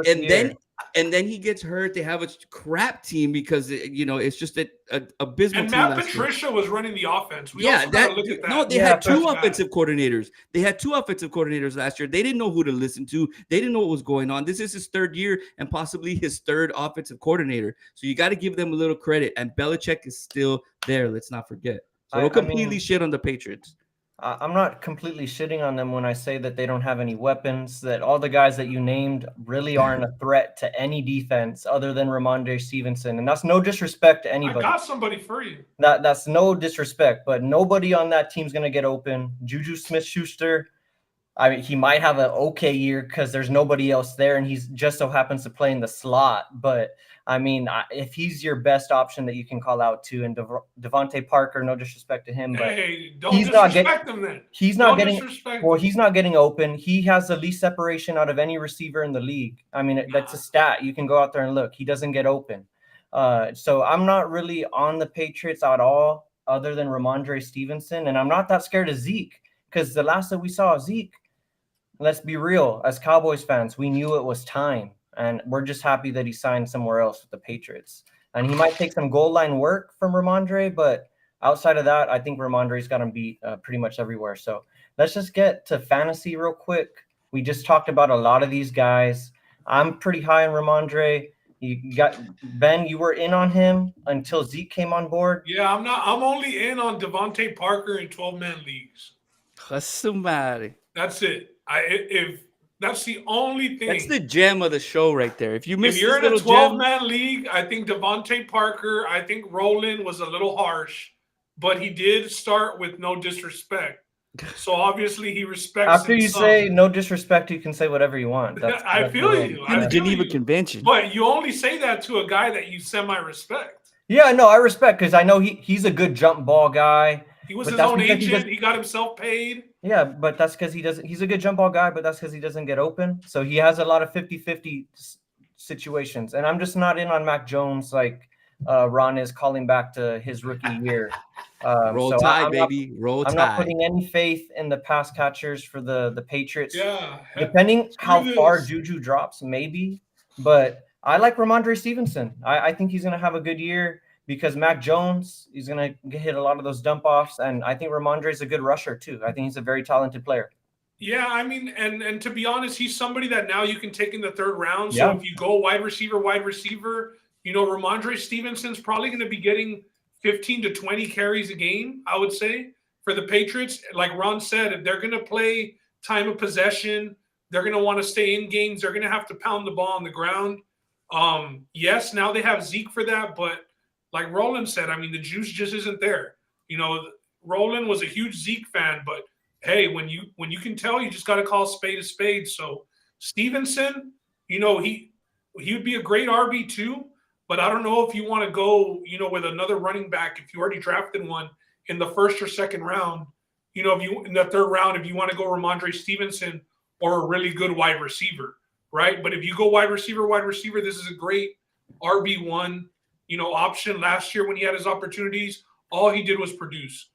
And and then he gets hurt. They have a crap team because it's just a abysmal And team Matt last year. Patricia was running the offense. We Yeah, also got to look at that. no, they Yeah, had two that's offensive coordinators. They had two offensive coordinators last year. They didn't know who to listen to. They didn't know what was going on. This is his third year and possibly his third offensive coordinator. So you got to give them a little credit. And Belichick is still there. Let's not forget. So don't completely shit on the Patriots. I'm not completely shitting on them when I say that they don't have any weapons, that all the guys that you named really aren't a threat to any defense other than Ramondre Stevenson. And that's no disrespect to I anybody. got somebody for you. That's no disrespect, but nobody on that team's going to get open. Juju Smith-Schuster, I mean, he might have an okay year because there's nobody else there, and he's just so happens to play in the slot. But I mean, if he's your best option that you can call out to, and Devontae Parker, no disrespect to him, but Hey, don't he's not disrespect him then. he's not Don't getting disrespect well. him. He's not getting open. He has the least separation out of any receiver in the league. I mean, that's a stat. You can go out there and look. He doesn't get open. So I'm not really on the Patriots at all, other than Ramondre Stevenson, and I'm not that scared of Zeke because the last that we saw of Zeke. Let's be real. As Cowboys fans, we knew it was time, and we're just happy that he signed somewhere else with the Patriots. And he might take some goal line work from Ramondre, but outside of that, I think Ramondre's got him beat pretty much everywhere. So let's just get to fantasy real quick. We just talked about a lot of these guys. I'm pretty high on Ramondre. You got Ben. You were in on him until Zeke came on board. Yeah, I'm not. I'm only in on Devontae Parker in 12-man leagues. Somebody. That's it. If that's the only thing. That's the gem of the show right there. If you miss If you're this in a little 12-man league, I think Devontae Parker, I think Roland was a little harsh, but he did start with no disrespect. So obviously he respects. After you say no disrespect, you can say whatever you want. I feel you. in the Geneva Convention. But you only say that to a guy that you semi-respect. Yeah, no, I respect because I know he's a good jump ball guy. He was But his that's own because agent. He got himself paid. Yeah, but that's because he doesn't. He's a good jump ball guy, but that's because he doesn't get open. So he has a lot of 50-50 situations. And I'm just not in on Mac Jones like Ron is calling back to his rookie year. Roll so Tide, I'm baby. Roll I'm Tide. not putting any faith in the pass catchers for the Patriots. Yeah. Depending how this. far Juju drops, maybe. But I like Ramondre Stevenson. I think he's going to have a good year. Because Mac Jones, he's going to hit a lot of those dump offs. And I think Ramondre is a good rusher, too. I think he's a very talented player. Yeah, I mean, and to be honest, he's somebody that now you can take in the third round. Yeah. So if you go wide receiver, Ramondre Stevenson's probably going to be getting 15 to 20 carries a game, I would say, for the Patriots. Like Ron said, if they're going to play time of possession, they're going to want to stay in games. They're going to have to pound the ball on the ground. Yes, now they have Zeke for that, but like Roland said, I mean, the juice just isn't there. Roland was a huge Zeke fan, but hey, when you can tell, you just got to call a spade. So Stevenson, he would be a great RB2, but I don't know if you want to go, with another running back, if you already drafted one in the first or second round, if you in the third round, if you want to go Ramondre Stevenson or a really good wide receiver, right? But if you go wide receiver, this is a great RB1. Option last year when he had his opportunities, all he did was produce.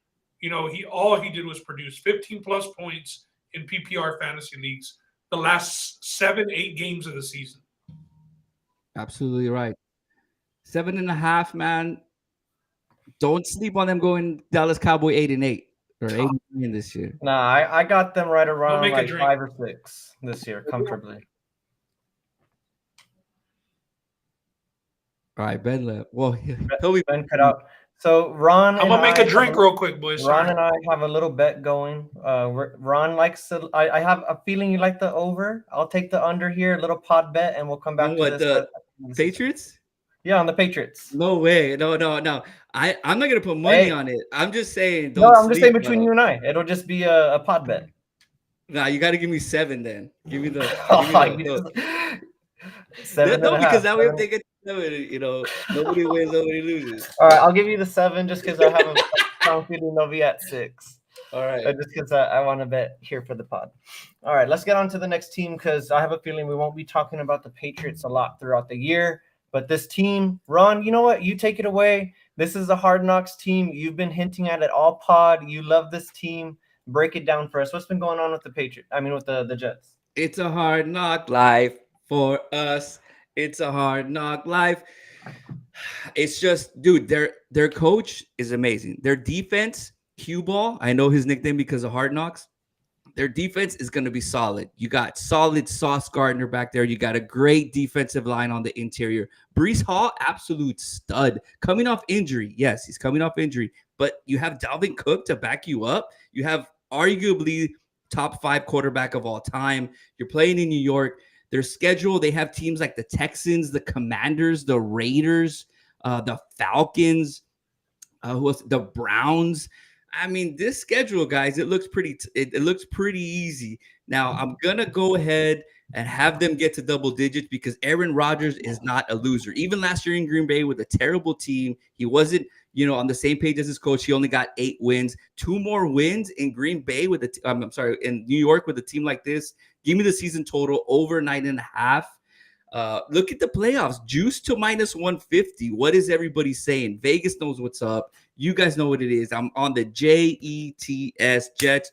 All he did was produce 15 plus points in PPR fantasy leagues the last 7-8 games of the season. Absolutely right. 7.5, man. Don't sleep on them going Dallas Cowboy 8-8 or 8-9 this year. Nah, I got them right around make a like drink. 5 or 6 this year, comfortably. All right, Ben left. Well, he'll be Ben cut out. So Ron, I'm gonna make a drink real quick, boys. Ron Sorry. and I have a little bet going. Ron likes to. I have a feeling you like the over. I'll take the under here, a little pod bet, and we'll come back On to what, this. the Patriots? Yeah, on the Patriots. No way. No. I'm not gonna put money on it. I'm just saying. No, I'm just saying between you and I, it'll just be a pod bet. Nah, you got to give me 7 then. Give me the. Seven. No, and a because half, that way if 7. they get 7, nobody wins, nobody loses. All right, I'll give you the 7 just because I have a strong feeling they'll be at 6. All right. Just because I want to bet here for the pod. All right, let's get on to the next team because I have a feeling we won't be talking about the Patriots a lot throughout the year. But this team, Ron, you know what? You take it away. This is a Hard Knocks team. You've been hinting at it all pod. You love this team. Break it down for us. What's been going on with the Patriots? I mean, with the Jets. It's a hard knock life for us. It's a hard knock life. It's just, dude, their coach is amazing. Their defense, cue ball. I know his nickname because of Hard Knocks. Their defense is going to be solid. You got solid Sauce Gardner back there. You got a great defensive line on the interior. Brees Hall, absolute stud. Coming off injury. Yes, he's coming off injury. But you have Dalvin Cook to back you up. You have arguably top 5 quarterback of all time. You're playing in New York. Their schedule, they have teams like the Texans, the Commanders, the Raiders, the Falcons, the Browns. I mean, this schedule, guys, it looks pretty easy. Now, I'm gonna go ahead and have them get to double digits because Aaron Rodgers is not a loser. Even last year in Green Bay with a terrible team, he wasn't, on the same page as his coach. He only got 8 wins. 2 more wins in Green Bay in New York with a team like this. Give me the season total over 9.5. Look at the playoffs. Juice to -150. What is everybody saying? Vegas knows what's up. You guys know what it is. I'm on the JETS, Jets.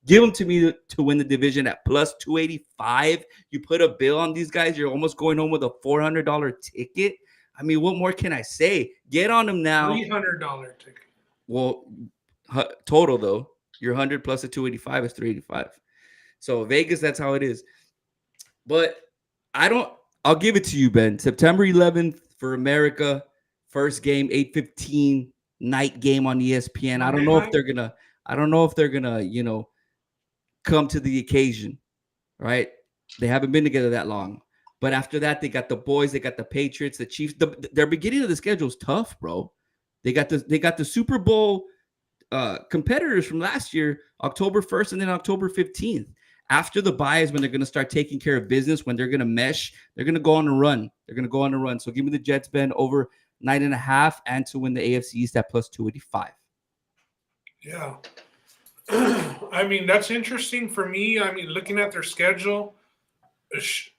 Give them to me to win the division at +285. You put a bill on these guys, you're almost going home with a $400 ticket. I mean, what more can I say? Get on them now. $300 ticket. Well, total though, your 100 plus a 285 is 385. So Vegas, that's how it is. But I'll give it to you, Ben. September 11th for America, first game, 8:15 night game on ESPN. I don't know if they're gonna, come to the occasion, right? They haven't been together that long. But after that, they got the boys, they got the Patriots, the Chiefs. Their beginning of the schedule is tough, bro. They got the Super Bowl competitors from last year, October 1st and then October 15th. After the bye is when they're going to start taking care of business, when they're going to mesh, they're going to go on a run. So give me the Jets, Ben, over 9.5 and to win the AFC East at +285. Yeah. I mean, that's interesting for me. I mean, looking at their schedule, it's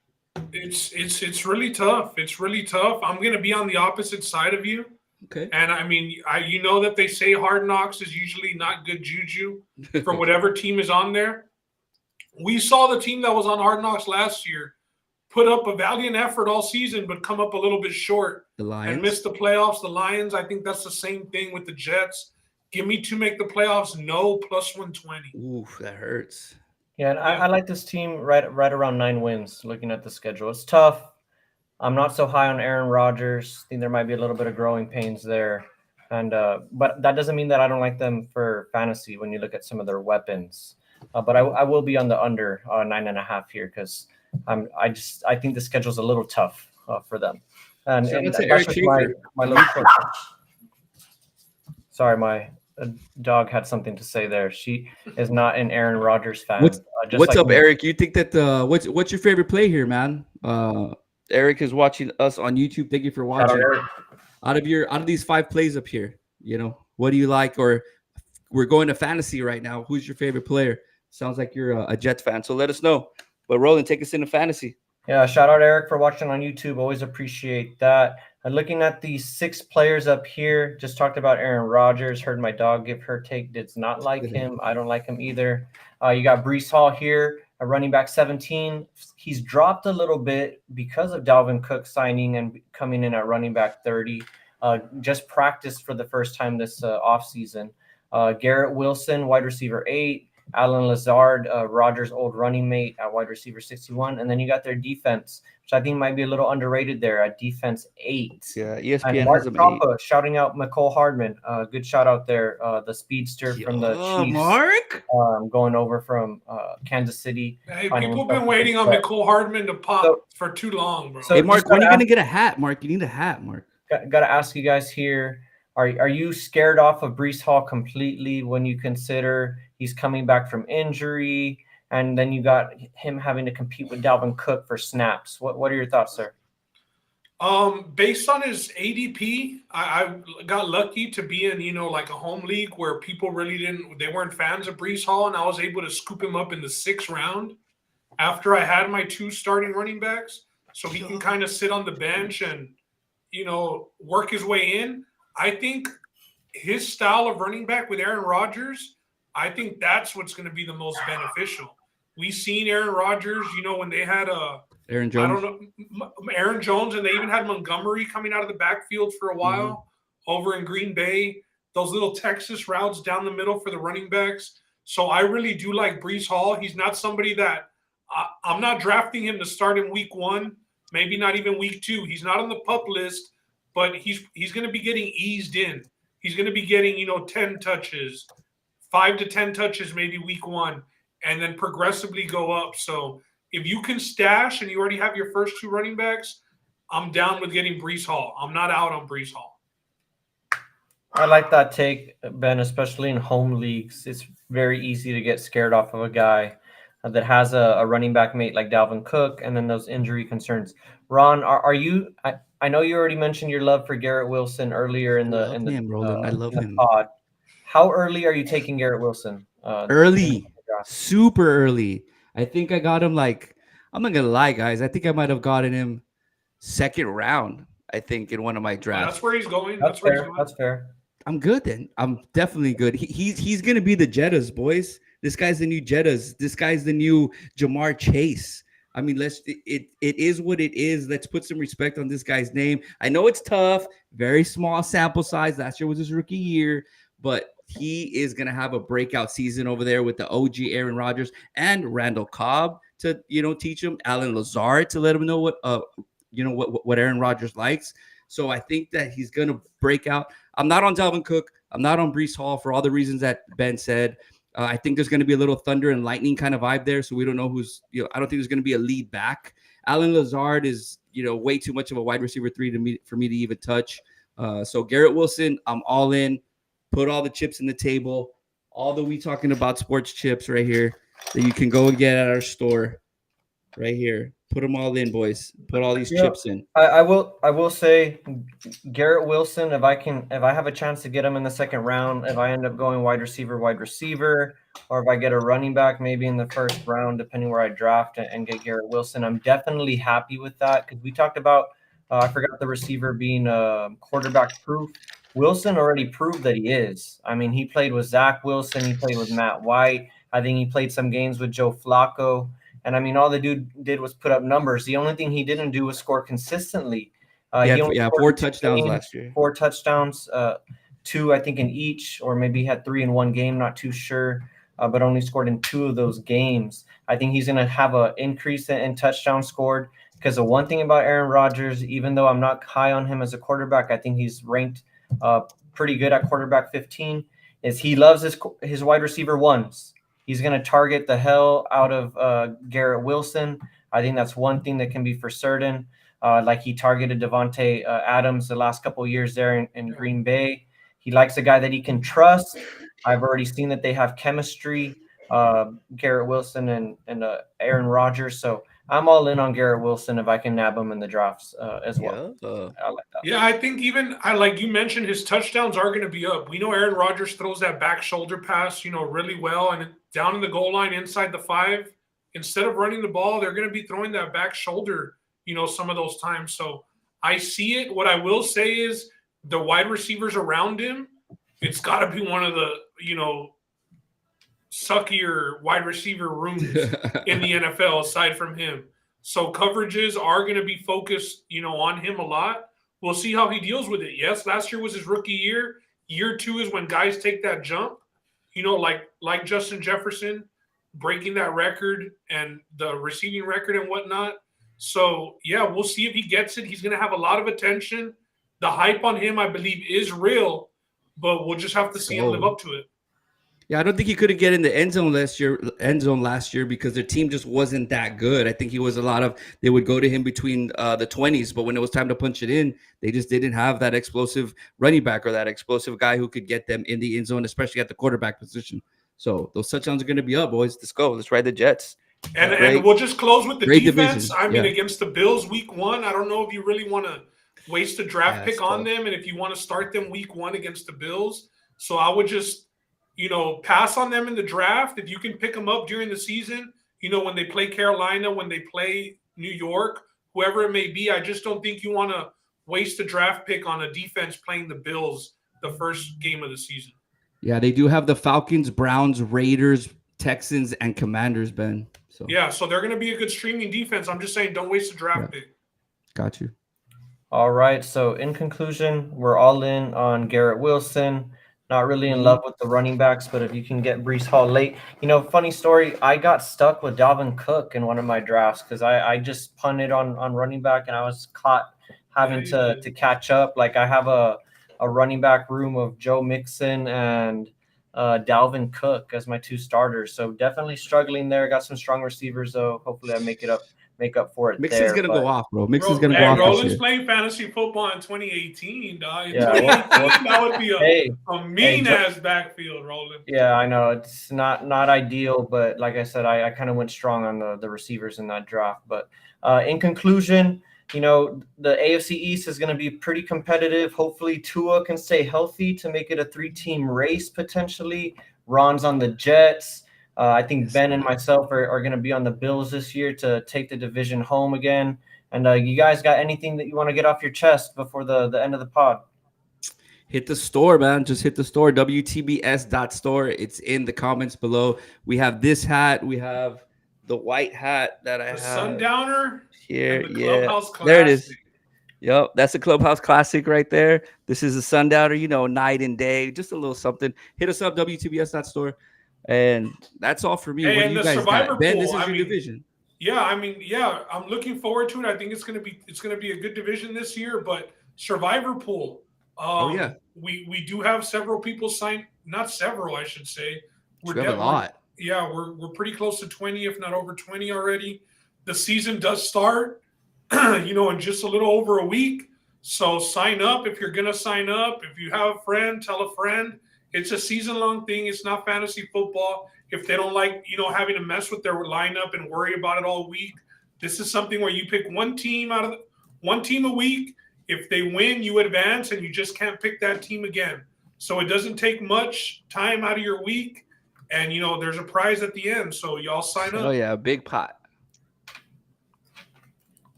really tough. It's really tough. I'm going to be on the opposite side of you. Okay. And I mean, that they say Hard Knocks is usually not good juju for whatever team is on there. We saw the team that was on Hard Knocks last year put up a valiant effort all season, but come up a little bit short and miss the playoffs. The Lions, I think that's the same thing with the Jets. Give me to make the playoffs, no, +120. Ooh, that hurts. Yeah, and I like this team right around 9 wins, looking at the schedule. It's tough. I'm not so high on Aaron Rodgers. I think there might be a little bit of growing pains there. And but that doesn't mean that I don't like them for fantasy when you look at some of their weapons. But I will be on the under 9.5 here because I think the schedule's a little tough for them. And that's just my little quick. Sorry, my dog had something to say there. She is not an Aaron Rodgers fan. What's up, Eric? You think that what's your favorite play here, man? Eric is watching us on YouTube. Thank you for watching. Out of these 5 plays up here, what do you like? Or we're going to fantasy right now. Who's your favorite player? Sounds like you're a Jets fan, so let us know. But Roland, take us into fantasy. Yeah, shout out Eric for watching on YouTube. Always appreciate that. Looking at the 6 players up here, just talked about Aaron Rodgers. Heard my dog give her take. Did not like him. I don't like him either. You got Brees Hall here, a running back 17. He's dropped a little bit because of Dalvin Cook signing and coming in at running back 30. Just practiced for the first time this offseason. Garrett Wilson, wide receiver 8. Alan Lazard, Rodgers' old running mate at wide receiver 61. And then you got their defense, which I think might be a little underrated there at defense 8. Yeah, ESPN and has them 8. Shouting out McCole Hardman. Good shout out there. The speedster from the Chiefs. Mark? Going over from Kansas City. Hey, people have been waiting on McCole Hardman to pop for too long, bro. Hey, Mark, when are you going to get a hat, Mark? You need a hat, Mark. Got to ask you guys here. Are you scared off of Brees Hall completely when you consider he's coming back from injury, and then you got him having to compete with Dalvin Cook for snaps? What are your thoughts, sir? Based on his ADP, I got lucky to be in, like a home league where people they weren't fans of Brees Hall, and I was able to scoop him up in the 6th round after I had my 2 starting running backs, so he can kind of sit on the bench and, work his way in. I think his style of running back with Aaron Rodgers, I think that's what's going to be the most beneficial. We've seen Aaron Rodgers, when they had Aaron I don't Jones. know. Aaron Jones, and they even had Montgomery coming out of the backfield for a while over in Green Bay. Those little Texas routes down the middle for the running backs. So I really do like Brees Hall. He's not somebody that I'm not drafting him to start in week 1, maybe not even week 2. He's not on the pup list, but he's going to be getting eased in. He's going to be getting 10 touches, 5 to 10 touches maybe week 1, and then progressively go up. So if you can stash and you already have your first 2 running backs, I'm down with getting Brees Hall. I'm not out on Brees Hall. I like that take, Ben, especially in home leagues. It's very easy to get scared off of a guy that has a running back mate like Dalvin Cook, and then those injury concerns. Ron, are you? I know you already mentioned your love for Garrett Wilson earlier in the Love him, Roland. I love him. pod. How early are you taking Garrett Wilson? Early, super early. I think I got him I'm not gonna lie, guys. I think I might have gotten him 2nd round. I think in one of my drafts. That's where he's going. That's fair. That's fair. I'm good then. I'm definitely good. He's gonna be the Jettas, boys. This guy's the new Jettas. This guy's the new Jamar Chase. I mean, it is what it is. Let's put some respect on this guy's name. I know it's tough, very small sample size. Last year was his rookie year, but he is gonna have a breakout season over there with the OG Aaron Rodgers and Randall Cobb to teach him, Alan Lazard to let him know what Aaron Rodgers likes. So I think that he's going to break out. I'm not on Dalvin Cook. I'm not on Brees Hall for all the reasons that Ben said. I think there's going to be a little thunder and lightning kind of vibe there. So we don't know who's, I don't think there's going to be a lead back. Alan Lazard is, way too much of a wide receiver 3 for me to even touch. So Garrett Wilson, I'm all in. Put all the chips in the table. All the we talking about sports chips right here that you can go and get at our store right here. Put them all in, boys. Put all these chips in. I will say Garrett Wilson, if I have a chance to get him in the 2nd round, if I end up going wide receiver, or if I get a running back maybe in the 1st round, depending where I draft and get Garrett Wilson, I'm definitely happy with that because we talked about I forgot the receiver being quarterback proof. Wilson already proved that he is. I mean, he played with Zach Wilson. He played with Matt White. I think he played some games with Joe Flacco. And I mean, all the dude did was put up numbers. The only thing he didn't do was score consistently. He had 4 touchdowns last year. 4 touchdowns, 2 I think in each, or maybe he had 3 in one game. Not too sure, but only scored in 2 of those games. I think he's going to have an increase in touchdowns scored because the one thing about Aaron Rodgers, even though I'm not high on him as a quarterback, I think he's ranked pretty good at quarterback 15. Is he loves his wide receiver ones. He's going to target the hell out of Garrett Wilson. I think that's one thing that can be for certain. Like he targeted Devontae Adams the last couple of years there in Green Bay. He likes a guy that he can trust. I've already seen that they have chemistry, Garrett Wilson and Aaron Rodgers. So I'm all in on Garrett Wilson if I can nab him in the drafts as well. I like that. Yeah, I think like you mentioned, his touchdowns are going to be up. We know Aaron Rodgers throws that back shoulder pass, really well, and down in the goal line inside the 5. Instead of running the ball, they're going to be throwing that back shoulder, some of those times. So I see it. What I will say is the wide receivers around him, it's got to be one of the, suckier wide receiver rooms in the NFL aside from him. So coverages are going to be focused, on him a lot. We'll see how he deals with it. Yes, last year was his rookie year. Year 2 is when guys take that jump, like Justin Jefferson, breaking that record and the receiving record and whatnot. So, yeah, we'll see if he gets it. He's going to have a lot of attention. The hype on him, I believe, is real, but we'll just have to see him live up to it. Yeah, I don't think he couldn't get in the end zone last year because their team just wasn't that good. I think he was they would go to him between the 20s, but when it was time to punch it in, they just didn't have that explosive running back or that explosive guy who could get them in the end zone, especially at the quarterback position. So those touchdowns are going to be up, boys. Let's go. Let's ride the Jets. And we'll just close with the defense. Division. I mean, against the Bills week 1, I don't know if you really want to waste a draft pick on them and if you want to start them week 1 against the Bills. So I would just pass on them in the draft. If you can pick them up during the season, when they play Carolina, when they play New York, whoever it may be, I just don't think you want to waste a draft pick on a defense playing the Bills the first game of the season. Yeah, they do have the Falcons, Browns, Raiders, Texans and Commanders, Ben. So Yeah, so they're going to be a good streaming defense. I'm just saying, don't waste a draft pick. got you. All right. So in conclusion, we're all in on Garrett Wilson. Not really in love with the running backs, but if you can get Brees Hall late, funny story. I got stuck with Dalvin Cook in one of my drafts because I just punted on running back and I was caught having to catch up. Like I have a running back room of Joe Mixon and Dalvin Cook as my two starters. So definitely struggling there. Got some strong receivers though. Hopefully I make up for it. Mixon's gonna go off, bro. Mixon's gonna Hey, go off this Roland's year. playing fantasy football in 2018, dog. In Yeah, 2018, that would be a mean Joe- ass backfield, Roland. Yeah, I know it's not ideal, but like I said, I kind of went strong on the receivers in that draft. But in conclusion, the AFC East is going to be pretty competitive. Hopefully, Tua can stay healthy to make it a 3-team race potentially. Ron's on the Jets. I think Ben and myself are going to be on the Bills this year to take the division home again. And you guys got anything that you want to get off your chest before the end of the pod? Hit the store, man. Just hit the store, wtbs.store. It's in the comments below. We have this hat. We have the white hat that I have. Sundowner Here. and the Clubhouse Classic. There it is. Yep, that's a Clubhouse Classic right there. This is a Sundowner, night and day. Just a little something. Hit us up, wtbs.store. And that's all for me. Hey, what do and you the guys Survivor got? Ben, pool, this is your division. Yeah, I'm looking forward to it. I think it's gonna be a good division this year. But Survivor pool. We do have several people signed. Not several, I should say. We have a lot. We're pretty close to 20, if not over 20 already. The season does start, in just a little over a week. So sign up if you're gonna sign up. If you have a friend, tell a friend. It's a season-long thing. It's not fantasy football. If they don't like, having to mess with their lineup and worry about it all week, this is something where you pick one team a week. If they win, you advance, and you just can't pick that team again. So it doesn't take much time out of your week, and there's a prize at the end. So y'all sign up. Oh yeah, big pot.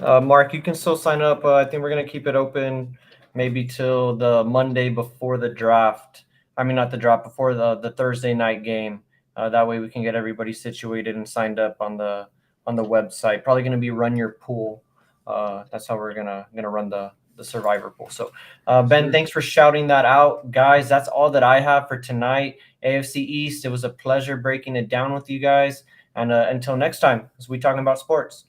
Mark, you can still sign up. I think we're gonna keep it open maybe till the Monday before the draft. I mean, not the draft, before the Thursday night game. That way we can get everybody situated and signed up on the website. Probably going to be Run Your Pool. That's how we're gonna run the Survivor pool. So Ben, thanks for shouting that out, guys. That's all that I have for tonight. AFC East. It was a pleasure breaking it down with you guys. And until next time, as we talking about sports.